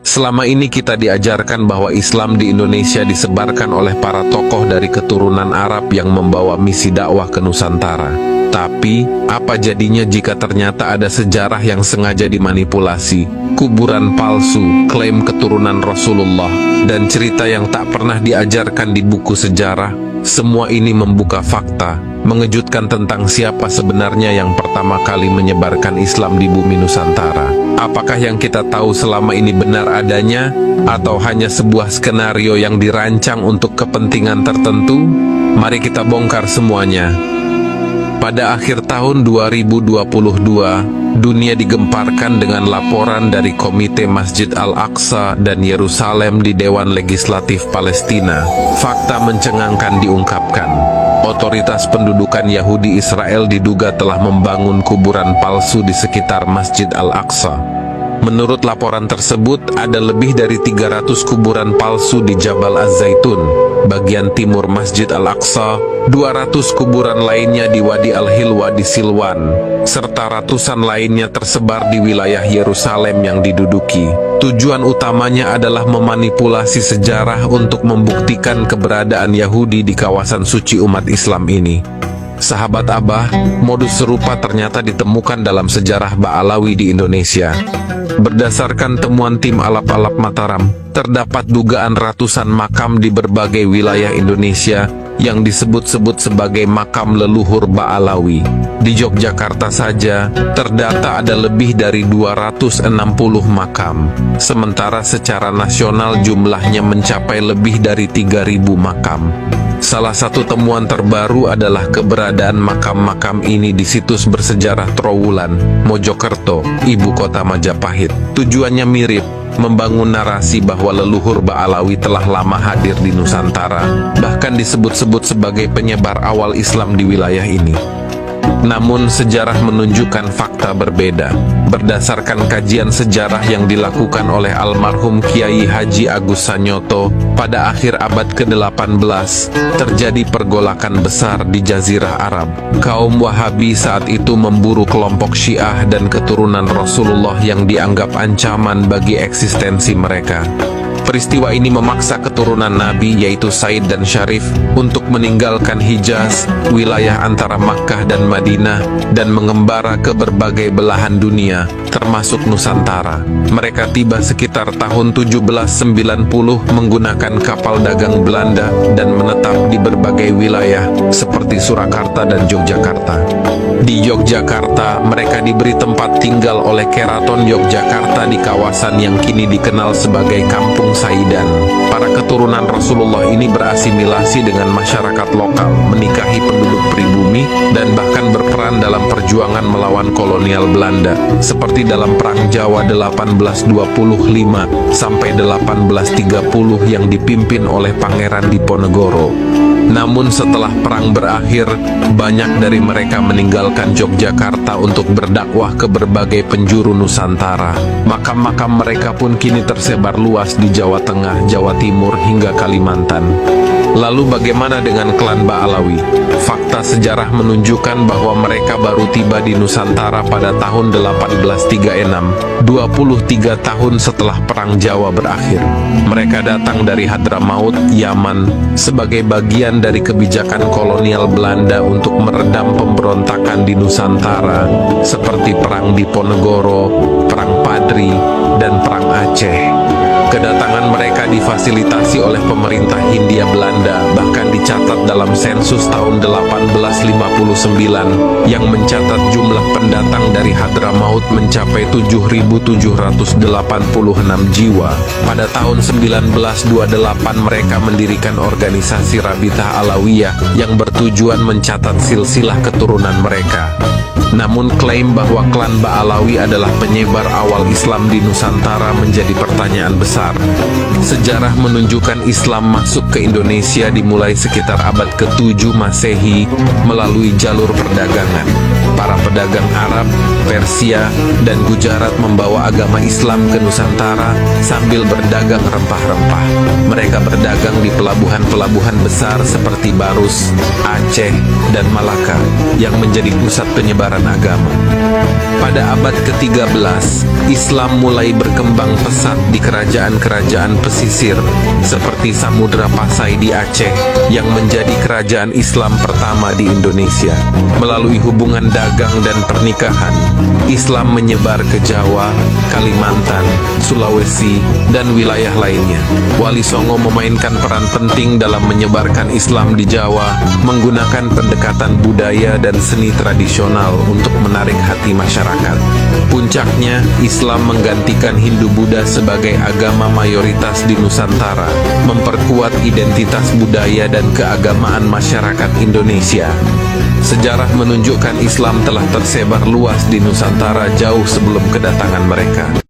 Selama ini kita diajarkan bahwa Islam di Indonesia disebarkan oleh para tokoh dari keturunan Arab yang membawa misi dakwah ke Nusantara. Tapi, apa jadinya jika ternyata ada sejarah yang sengaja dimanipulasi, kuburan palsu, klaim keturunan Rasulullah, dan cerita yang tak pernah diajarkan di buku sejarah? Semua ini membuka fakta, mengejutkan tentang siapa sebenarnya yang pertama kali menyebarkan Islam di bumi Nusantara. Apakah yang kita tahu selama ini benar adanya, atau hanya sebuah skenario yang dirancang untuk kepentingan tertentu? Mari kita bongkar semuanya. Pada akhir tahun 2022, dunia digemparkan dengan laporan dari Komite Masjid Al-Aqsa dan Yerusalem di Dewan Legislatif Palestina. Fakta mencengangkan diungkapkan. Otoritas pendudukan Yahudi Israel diduga telah membangun kuburan palsu di sekitar Masjid Al-Aqsa. Menurut laporan tersebut, ada lebih dari 300 kuburan palsu di Jabal Az-Zaitun, bagian timur Masjid Al-Aqsa, 200 kuburan lainnya di Wadi Al-Hilwa di Silwan, serta ratusan lainnya tersebar di wilayah Yerusalem yang diduduki. Tujuan utamanya adalah memanipulasi sejarah untuk membuktikan keberadaan Yahudi di kawasan suci umat Islam ini. Sahabat Abah, modus serupa ternyata ditemukan dalam sejarah Ba'alawi di Indonesia. Berdasarkan temuan tim Alap-Alap Mataram, terdapat dugaan ratusan makam di berbagai wilayah Indonesia yang disebut-sebut sebagai makam leluhur Ba'alawi. Di Yogyakarta saja, terdata ada lebih dari 260 makam, sementara secara nasional jumlahnya mencapai lebih dari 3.000 makam. Salah satu temuan terbaru adalah keberadaan makam-makam ini di situs bersejarah Trowulan, Mojokerto, ibu kota Majapahit. Tujuannya mirip, membangun narasi bahwa leluhur Ba'alawi telah lama hadir di Nusantara, bahkan disebut-sebut sebagai penyebar awal Islam di wilayah ini. Namun sejarah menunjukkan fakta berbeda. Berdasarkan kajian sejarah yang dilakukan oleh almarhum Kiai Haji Agus Sanyoto, pada akhir abad ke-18, terjadi pergolakan besar di Jazirah Arab. Kaum Wahabi saat itu memburu kelompok Syiah dan keturunan Rasulullah yang dianggap ancaman bagi eksistensi mereka. Peristiwa ini memaksa keturunan Nabi yaitu Said dan Syarif untuk meninggalkan Hijaz, wilayah antara Makkah dan Madinah, dan mengembara ke berbagai belahan dunia, termasuk Nusantara. Mereka tiba sekitar tahun 1790 menggunakan kapal dagang Belanda dan menetap di berbagai wilayah seperti Surakarta dan Yogyakarta. Di Yogyakarta, mereka diberi tempat tinggal oleh Keraton Yogyakarta di kawasan yang kini dikenal sebagai Kampung Saidan. Para keturunan Rasulullah ini berasimilasi dengan masyarakat lokal, menikahi penduduk pribumi, dan bahkan berperan dalam perjuangan melawan kolonial Belanda, seperti dalam Perang Jawa 1825 sampai 1830 yang dipimpin oleh Pangeran Diponegoro. Namun setelah perang berakhir, banyak dari mereka meninggalkan Yogyakarta untuk berdakwah ke berbagai penjuru Nusantara. Makam-makam mereka pun kini tersebar luas di Jawa Tengah, Jawa Timur, hingga Kalimantan. Lalu bagaimana dengan klan Ba'alawi? Fakta sejarah menunjukkan bahwa mereka baru tiba di Nusantara pada tahun 1836, 23 tahun setelah Perang Jawa berakhir. Mereka datang dari Hadramaut, Yaman, sebagai bagian dari kebijakan kolonial Belanda untuk meredam pemberontakan di Nusantara, seperti Perang Diponegoro, Perang Padri, dan Perang Aceh. Kedatangan mereka difasilitasi oleh pemerintah Hindia Belanda, bahkan dicatat dalam sensus tahun 1859 yang mencatat jumlah pendatang dari Hadramaut mencapai 7.786 jiwa. Pada tahun 1928 mereka mendirikan organisasi Rabithah Alawiyah yang bertujuan mencatat silsilah keturunan mereka. Namun klaim bahwa klan Ba'alawi adalah penyebar awal Islam di Nusantara menjadi pertanyaan besar. Sejarah menunjukkan Islam masuk ke Indonesia dimulai sekitar abad ke-7 Masehi melalui jalur perdagangan. Para pedagang Arab, Persia, dan Gujarat membawa agama Islam ke Nusantara sambil berdagang rempah-rempah. Mereka berdagang di pelabuhan-pelabuhan besar seperti Barus, Aceh, dan Malaka yang menjadi pusat penyebaran penyebaran agama. Pada abad ke-13, Islam mulai berkembang pesat di kerajaan-kerajaan pesisir, seperti Samudra Pasai di Aceh, yang menjadi kerajaan Islam pertama di Indonesia. Melalui hubungan dagang dan pernikahan, Islam menyebar ke Jawa, Kalimantan, Sulawesi, dan wilayah lainnya. Wali Songo memainkan peran penting dalam menyebarkan Islam di Jawa, menggunakan pendekatan budaya dan seni tradisional untuk menarik hati masyarakat. Puncaknya, Islam menggantikan Hindu-Buddha sebagai agama mayoritas di Nusantara, memperkuat identitas budaya dan keagamaan masyarakat Indonesia. Sejarah menunjukkan Islam telah tersebar luas di Nusantara jauh sebelum kedatangan mereka.